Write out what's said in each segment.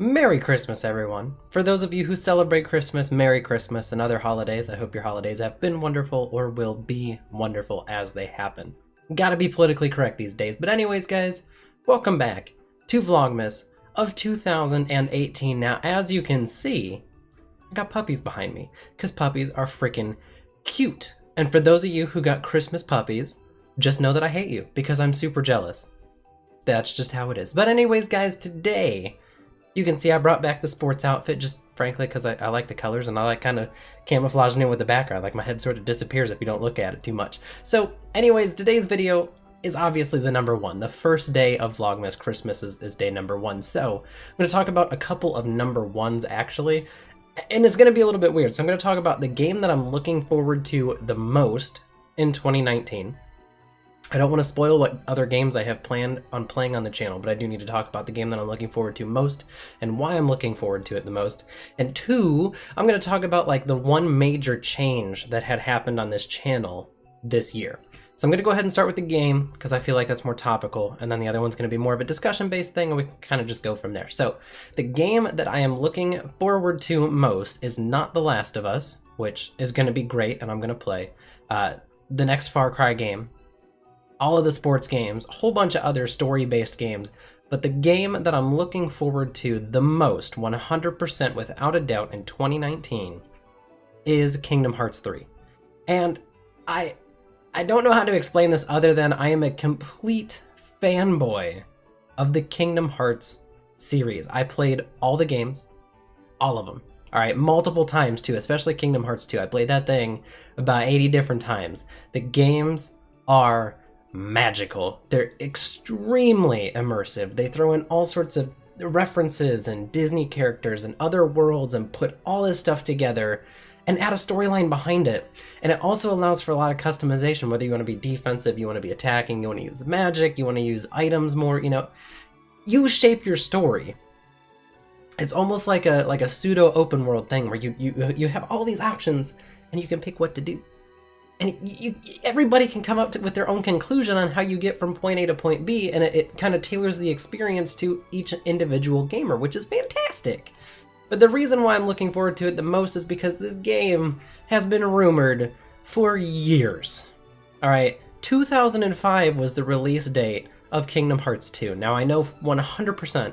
Merry Christmas, everyone. For those of you who celebrate Christmas, Merry Christmas and other holidays. I hope your holidays have been wonderful or will be wonderful as they happen. Gotta be politically correct these days. But anyways, guys, welcome back to Vlogmas of 2018. Now, as you can see, I got puppies behind me, because puppies are freaking cute. And for those of you who got Christmas puppies, just know that I hate you, because I'm super jealous. That's just how it is. But anyways, guys, today, you can see I brought back the sports outfit just frankly because I like the colors and I like kind of camouflaging it with the background. Like my head sort of disappears if you don't look at it too much. So anyways, today's video is obviously the number one. The first day of Vlogmas. Christmas is day number one. So I'm going to talk about a couple of number ones actually. And it's going to be a little bit weird. So I'm going to talk about the game that I'm looking forward to the most in 2019. I don't want to spoil what other games I have planned on playing on the channel, but I do need to talk about the game that I'm looking forward to most and why I'm looking forward to it the most. And two, I'm going to talk about like the one major change that had happened on this channel this year. So I'm going to go ahead and start with the game because I feel like that's more topical, and then the other one's going to be more of a discussion-based thing, and we can kind of just go from there. So the game that I am looking forward to most is not The Last of Us, which is going to be great, and I'm going to play. The next Far Cry game, all of the sports games, a whole bunch of other story-based games, but the game that I'm looking forward to the most, 100% without a doubt in 2019, is Kingdom Hearts 3. And I don't know how to explain this other than I am a complete fanboy of the Kingdom Hearts series. I played all the games, all of them. All right, multiple times too, especially Kingdom Hearts 2. I played that thing about 80 different times. The games are magical. They're extremely immersive. They throw in all sorts of references and Disney characters and other worlds and put all this stuff together and add a storyline behind it. And it also allows for a lot of customization, whether you want to be defensive, you want to be attacking, you want to use magic, you want to use items more, you shape your story. It's almost like a pseudo open world thing where you have all these options and you can pick what to do. And everybody can come up with their own conclusion on how you get from point A to point B, and it kind of tailors the experience to each individual gamer, which is fantastic. But the reason why I'm looking forward to it the most is because this game has been rumored for years. Alright, 2005 was the release date of Kingdom Hearts 2. Now I know 100%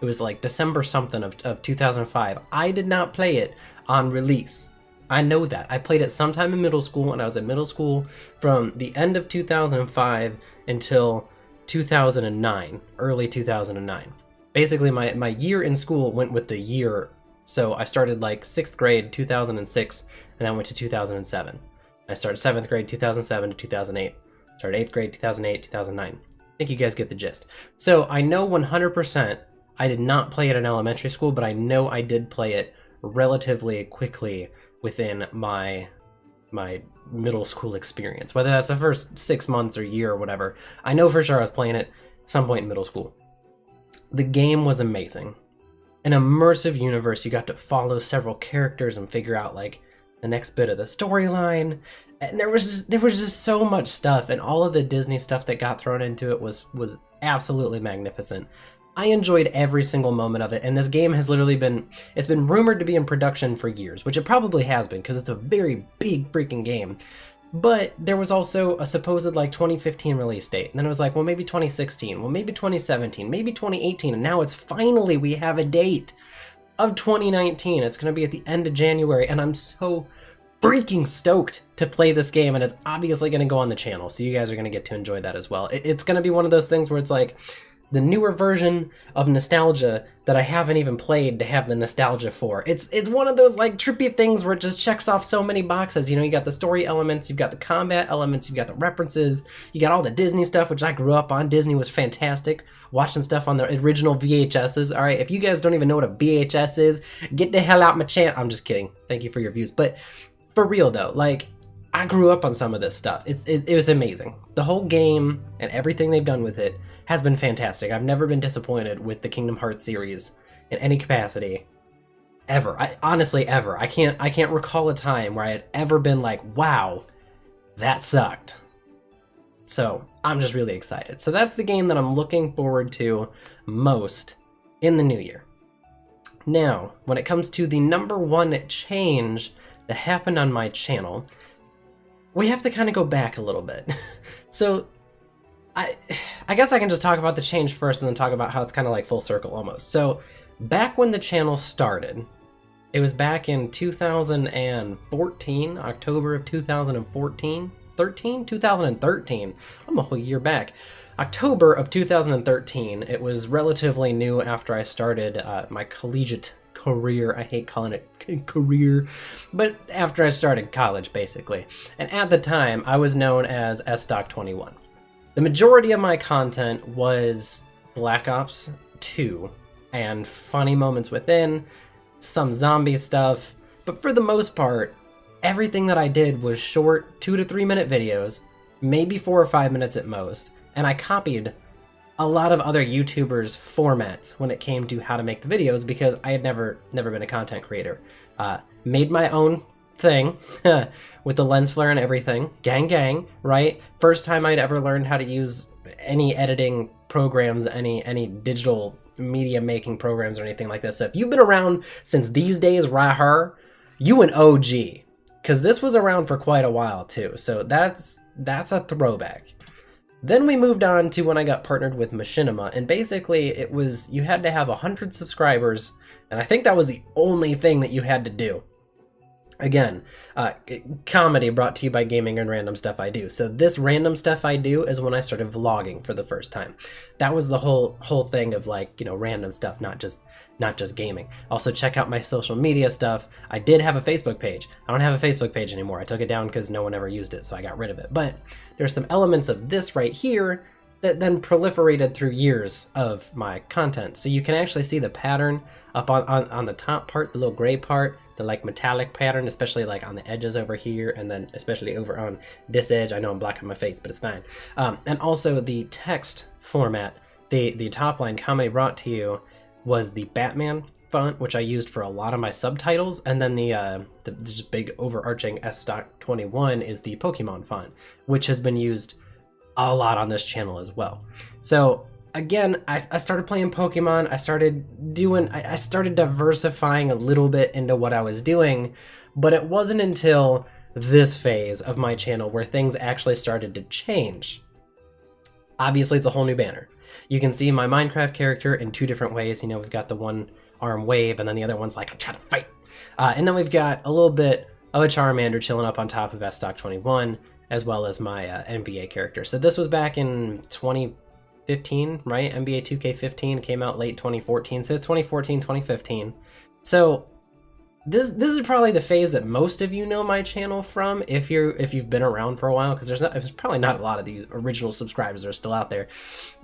it was like December something of 2005. I did not play it on release. I know that. I played it sometime in middle school, and I was in middle school from the end of 2005 until 2009, early 2009. Basically, my year in school went with the year, so I started like 6th grade, 2006, and then went to 2007. I started 7th grade, 2007 to 2008. Started 8th grade, 2008, 2009. I think you guys get the gist. So I know 100% I did not play it in elementary school, but I know I did play it relatively quickly within my middle school experience, whether that's the first 6 months or year or whatever. I know for sure I was playing it some point in middle school. The game was amazing. An immersive universe. You got to follow several characters and figure out like the next bit of the storyline. And there was just so much stuff, and all of the Disney stuff that got thrown into it was absolutely magnificent. I enjoyed every single moment of it, and this game has literally been rumored to be in production for years, which it probably has been because it's a very big freaking game. But there was also a supposed like 2015 release date, and then it was like, well, maybe 2016, well, maybe 2017, maybe 2018, and now it's finally, we have a date of 2019. It's going to be at the end of January, and I'm so freaking stoked to play this game, and it's obviously going to go on the channel, so you guys are going to get to enjoy that as well. It's going to be one of those things where it's like the newer version of nostalgia that I haven't even played to have the nostalgia for. It's one of those like trippy things where it just checks off so many boxes. You got the story elements, you've got the combat elements, you've got the references, you got all the Disney stuff, which I grew up on. Disney was fantastic. Watching stuff on the original VHSs. All right, if you guys don't even know what a VHS is, get the hell out my channel. I'm just kidding. Thank you for your views. But for real though, like, I grew up on some of this stuff. It was amazing. The whole game and everything they've done with it has been fantastic. I've never been disappointed with the Kingdom Hearts series in any capacity, ever. Honestly, ever. I can't recall a time where I had ever been like, wow, that sucked. So I'm just really excited. So that's the game that I'm looking forward to most in the new year. Now, when it comes to the number one change that happened on my channel, we have to kind of go back a little bit. So I guess I can just talk about the change first and then talk about how it's kind of like full circle almost. So back when the channel started, it was back in 2014, October of 2014, 2013. I'm a whole year back. October of 2013, it was relatively new after I started my collegiate career. I hate calling it career, but after I started college, basically. And at the time, I was known as sstock21. The majority of my content was Black Ops 2 and funny moments within, some zombie stuff, but for the most part, everything that I did was short 2 to 3 minute videos, maybe 4 or 5 minutes at most, and I copied a lot of other YouTubers' formats when it came to how to make the videos because I had never been a content creator. Made my own thing with the lens flare and everything. Gang, right? First time I'd ever learned how to use any editing programs, any digital media making programs or anything like this. So if you've been around since these days, right here, you an OG. Because this was around for quite a while too. So that's a throwback. Then we moved on to when I got partnered with Machinima, and basically it was, you had to have 100 subscribers, and I think that was the only thing that you had to do. Again, comedy brought to you by Gaming and Random Stuff I Do. So this Random Stuff I Do is when I started vlogging for the first time. That was the whole thing of like, you know, random stuff, not just gaming. Also check out my social media stuff. I did have a Facebook page. I don't have a Facebook page anymore. I took it down because no one ever used it, so I got rid of it. But there's some elements of this right here that then proliferated through years of my content. So you can actually see the pattern up on the top part, the little gray part, the like metallic pattern, especially like on the edges over here, and then especially over on this edge. I know I'm blacking my face, but it's fine. And also the text format, the top line comedy brought to you was the Batman font, which I used for a lot of my subtitles, and then the just big overarching sstock21 is the Pokemon font, which has been used a lot on this channel as well. So again, I started playing Pokemon. I started diversifying a little bit into what I was doing, but it wasn't until this phase of my channel where things actually started to change. Obviously, it's a whole new banner. You can see my Minecraft character in 2 different ways. You know, we've got the one arm wave, and then the other one's like, I'm trying to fight. And then we've got a little bit of a Charmander chilling up on top of sstock21, as well as my NBA character. So this was back in 2015, right? NBA 2K15 came out late 2014, so it's 2014, 2015. So this is probably the phase that most of you know my channel from if you've been around for a while, because there's probably not a lot of these original subscribers that are still out there.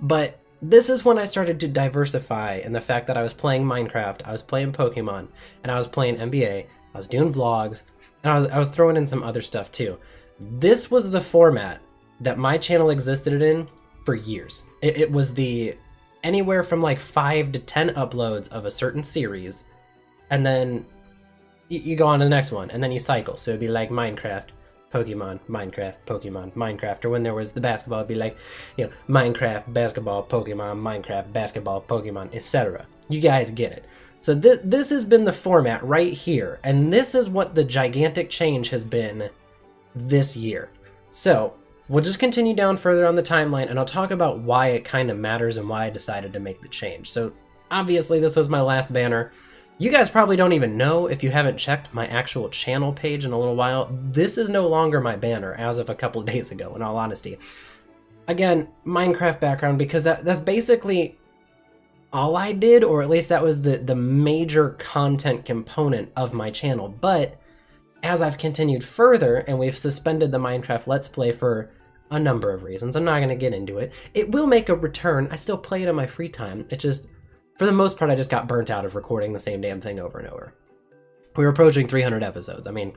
But this is when I started to diversify in the fact that I was playing Minecraft, I was playing Pokemon, and I was playing NBA, I was doing vlogs, and I was throwing in some other stuff too. This was the format that my channel existed in for years. It was the anywhere from like 5 to 10 uploads of a certain series, and then you go on to the next one, and then you cycle. So it'd be like Minecraft, Pokemon, Minecraft, Pokemon, Minecraft, or when there was the basketball, it'd be like, you know, Minecraft, basketball, Pokemon, Minecraft, basketball, Pokemon, etc. You guys get it. So this has been the format right here, and this is what the gigantic change has been this year. So we'll just continue down further on the timeline, and I'll talk about why it kind of matters and why I decided to make the change. So obviously this was my last banner. You guys probably don't even know if you haven't checked my actual channel page in a little while. This is no longer my banner as of a couple of days ago, in all honesty. Again, Minecraft background, because that's basically all I did, or at least that was the major content component of my channel. But as I've continued further, and we've suspended the Minecraft Let's Play for a number of reasons, I'm not going to get into it. It will make a return. I still play it in my free time. It just, for the most part, I just got burnt out of recording the same damn thing over and over. We were approaching 300 episodes. I mean,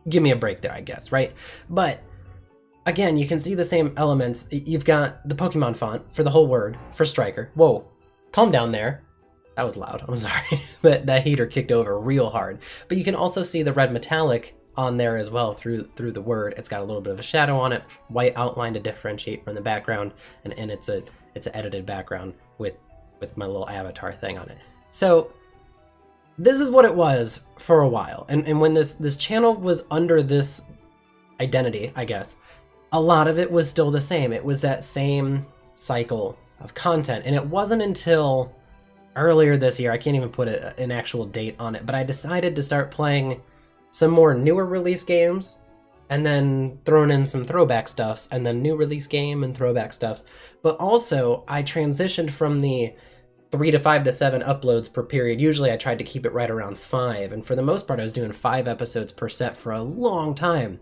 give me a break there, I guess, right? But again, you can see the same elements. You've got the Pokemon font for the whole word, for Striker. Whoa, calm down there. That was loud, I'm sorry. that heater kicked over real hard. But you can also see the red metallic on there as well through the word. It's got a little bit of a shadow on it, white outline to differentiate from the background, and it's an edited background with my little avatar thing on it. So this is what it was for a while. And when this channel was under this identity, I guess, a lot of it was still the same. It was that same cycle of content. And it wasn't until earlier this year, I can't even put an actual date on it, but I decided to start playing some more newer release games and then throwing in some throwback stuffs, and then new release game and throwback stuffs. But also, I transitioned from the 3 to 5 to 7 uploads per period. Usually I tried to keep it right around 5, and for the most part I was doing 5 episodes per set for a long time.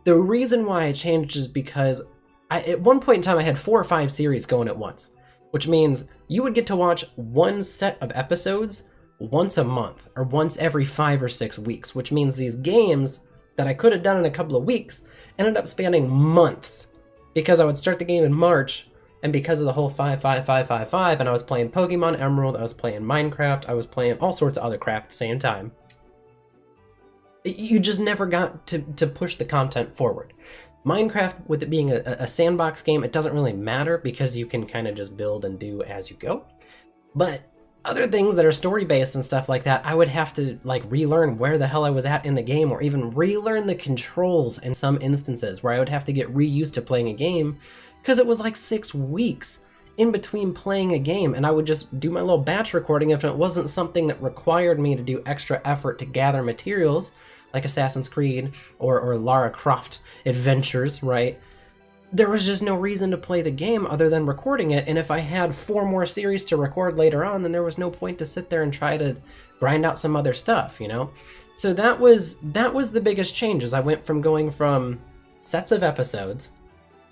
The reason why I changed is because at one point in time I had 4 or 5 series going at once, which means you would get to watch one set of episodes once a month, or once every 5 or 6 weeks, which means these games that I could have done in a couple of weeks ended up spanning months, because I would start the game in March, and because of the whole 5, and I was playing Pokemon Emerald, I was playing Minecraft, I was playing all sorts of other crap at the same time, you just never got to push the content forward. Minecraft, with it being a sandbox game, it doesn't really matter because you can kind of just build and do as you go. But other things that are story-based and stuff like that, I would have to like relearn where the hell I was at in the game, or even relearn the controls in some instances, where I would have to get reused to playing a game, because it was like 6 weeks in between playing a game, and I would just do my little batch recording if it wasn't something that required me to do extra effort to gather materials, like Assassin's Creed or Lara Croft Adventures, right? There was just no reason to play the game other than recording it, and if I had 4 more series to record later on, then there was no point to sit there and try to grind out some other stuff, you know? So that was the biggest change, is I went from going from sets of episodes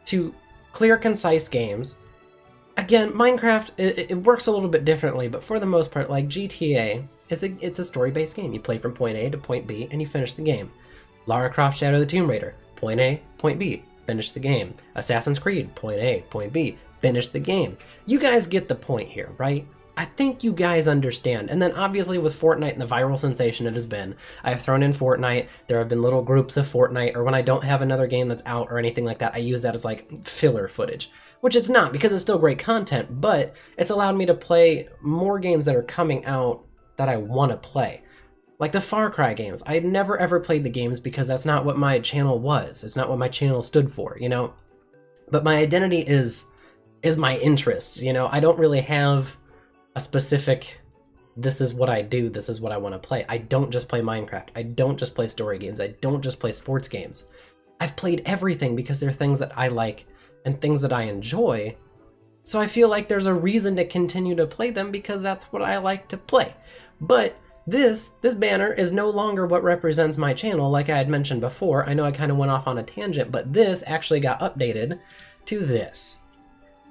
to clear, concise games. Again, Minecraft, it works a little bit differently, but for the most part, like GTA, it's a story-based game. You play from point A to point B, and you finish the game. Lara Croft Shadow of the Tomb Raider, point A, point B, finish the game. Assassin's Creed, point A, point B, finish the game. You guys get the point here, right? I think you guys understand. And then obviously with Fortnite and the viral sensation it has been, I've thrown in Fortnite. There have been little groups of Fortnite, or when I don't have another game that's out or anything like that, I use that as like filler footage, which it's not, because it's still great content, but it's allowed me to play more games that are coming out that I want to play. Like the Far Cry games. I had never ever played the games because that's not what my channel was. It's not what my channel stood for, you know? But my identity is my interests, you know? I don't really have a specific, this is what I do, this is what I want to play. I don't just play Minecraft. I don't just play story games. I don't just play sports games. I've played everything because they're things that I like and things that I enjoy. So I feel like there's a reason to continue to play them because that's what I like to play. But this banner is no longer what represents my channel, like I had mentioned before. I know I kind of went off on a tangent, but this actually got updated to this.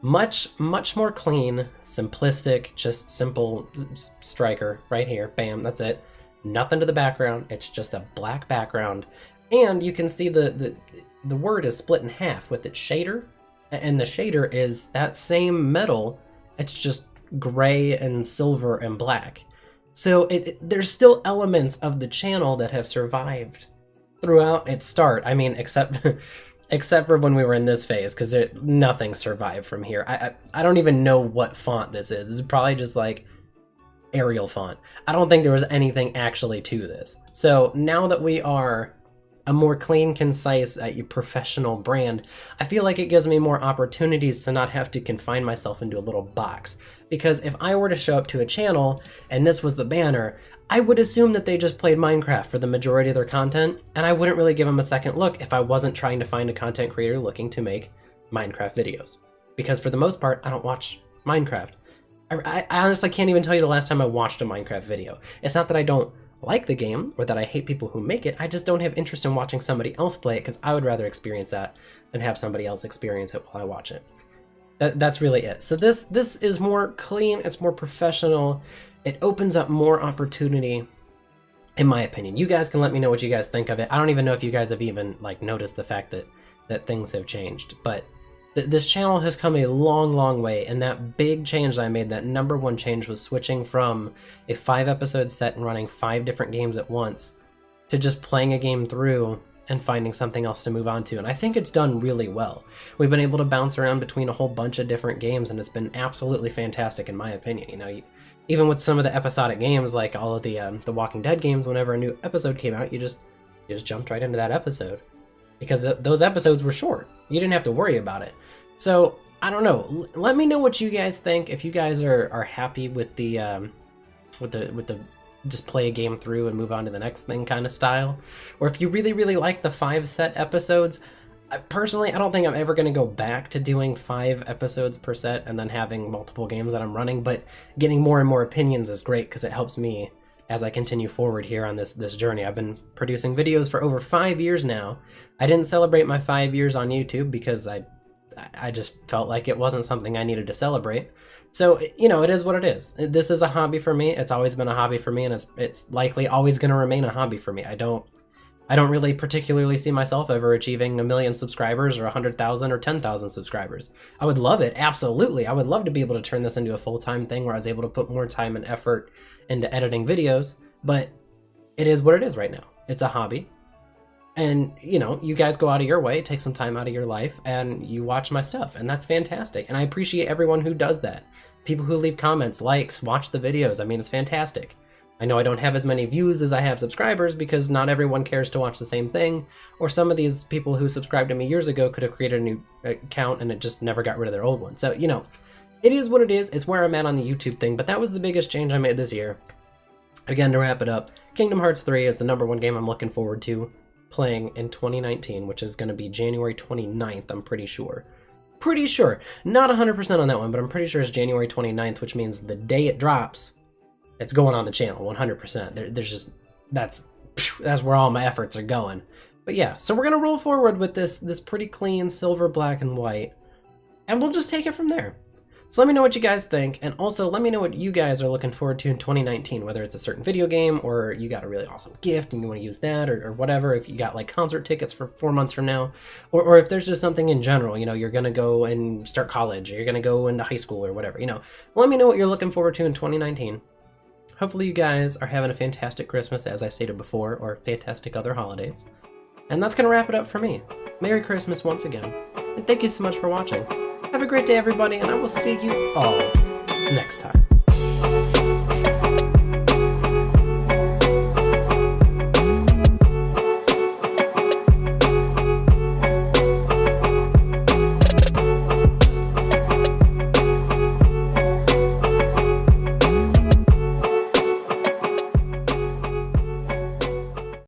Much more clean, simplistic, just simple striker right here. Bam, that's it. Nothing to the background. It's just a black background. And you can see the word is split in half with its shader. And the shader is that same metal. It's just gray and silver and black. So there's still elements of the channel that have survived throughout its start. I mean, except for when we were in this phase, because nothing survived from here. I don't even know what font this is. This is probably just like Arial font. I don't think there was anything actually to this. So now that we are a more clean, concise, professional brand, I feel like it gives me more opportunities to not have to confine myself into a little box. Because if I were to show up to a channel and this was the banner, I would assume that they just played Minecraft for the majority of their content, and I wouldn't really give them a second look if I wasn't trying to find a content creator looking to make Minecraft videos. Because for the most part, I don't watch Minecraft. I honestly can't even tell you the last time I watched a Minecraft video. It's not that I don't like the game or that I hate people who make it, I just don't have interest in watching somebody else play it because I would rather experience that than have somebody else experience it while I watch it. That's really it. So this is more clean, it's more professional, it opens up more opportunity, in my opinion. You guys can let me know what you guys think of it. I don't even know if you guys have even like noticed the fact that things have changed, but this channel has come a long way, and that big change that I made, that #1 change, was switching from a 5-episode set and running 5 different games at once to just playing a game through and finding something else to move on to. And I think it's done really well. We've been able to bounce around between a whole bunch of different games, and it's been absolutely fantastic in my opinion. You know, even with some of the episodic games, like all of the Walking Dead games, whenever a new episode came out, you just jumped right into that episode because those episodes were short. You didn't have to worry about it. So I don't know. Let me know what you guys think. If you guys are happy with the just play a game through and move on to the next thing kind of style, or if you really like the 5 set episodes. Personally, I don't think I'm ever going to go back to doing 5 episodes per set and then having multiple games that I'm running, but getting more and more opinions is great because it helps me as I continue forward here on this journey. I've been producing videos for over 5 years now. I didn't celebrate my 5 years on YouTube because I just felt like it wasn't something I needed to celebrate. So, you know, it is what it is. This is a hobby for me. It's always been a hobby for me, and it's likely always going to remain a hobby for me. I don't really particularly see myself ever achieving 1 million subscribers or 100,000 or 10,000 subscribers. I would love it, absolutely. I would love to be able to turn this into a full-time thing where I was able to put more time and effort into editing videos, but it is what it is right now. It's a hobby. And, you know, you guys go out of your way, take some time out of your life, and you watch my stuff, and that's fantastic. And I appreciate everyone who does that. People who leave comments, likes, watch the videos. I mean, it's fantastic. I know I don't have as many views as I have subscribers because not everyone cares to watch the same thing, or some of these people who subscribed to me years ago could have created a new account and it just never got rid of their old one. So, you know, it is what it is. It's where I'm at on the YouTube thing, but that was the biggest change I made this year. Again, to wrap it up, Kingdom Hearts 3 is the #1 game I'm looking forward to playing in 2019, which is going to be January 29th, I'm pretty sure. Pretty sure. Not 100% on that one, but I'm pretty sure it's January 29th, which means the day it drops, it's going on the channel 100%. There's just that's where all my efforts are going. But yeah, so we're gonna roll forward with this pretty clean silver, black, and white, and we'll just take it from there. So let me know what you guys think, and also let me know what you guys are looking forward to in 2019, whether it's a certain video game or you got a really awesome gift and you want to use that, or whatever. If you got like concert tickets for 4 months from now, or if there's just something in general, you know, you're gonna go and start college, or you're gonna go into high school or whatever, you know, let me know what you're looking forward to in 2019. Hopefully you guys are having a fantastic Christmas, as I stated before, or fantastic other holidays. And that's going to wrap it up for me. Merry Christmas once again, and thank you so much for watching. Have a great day, everybody, and I will see you all next time.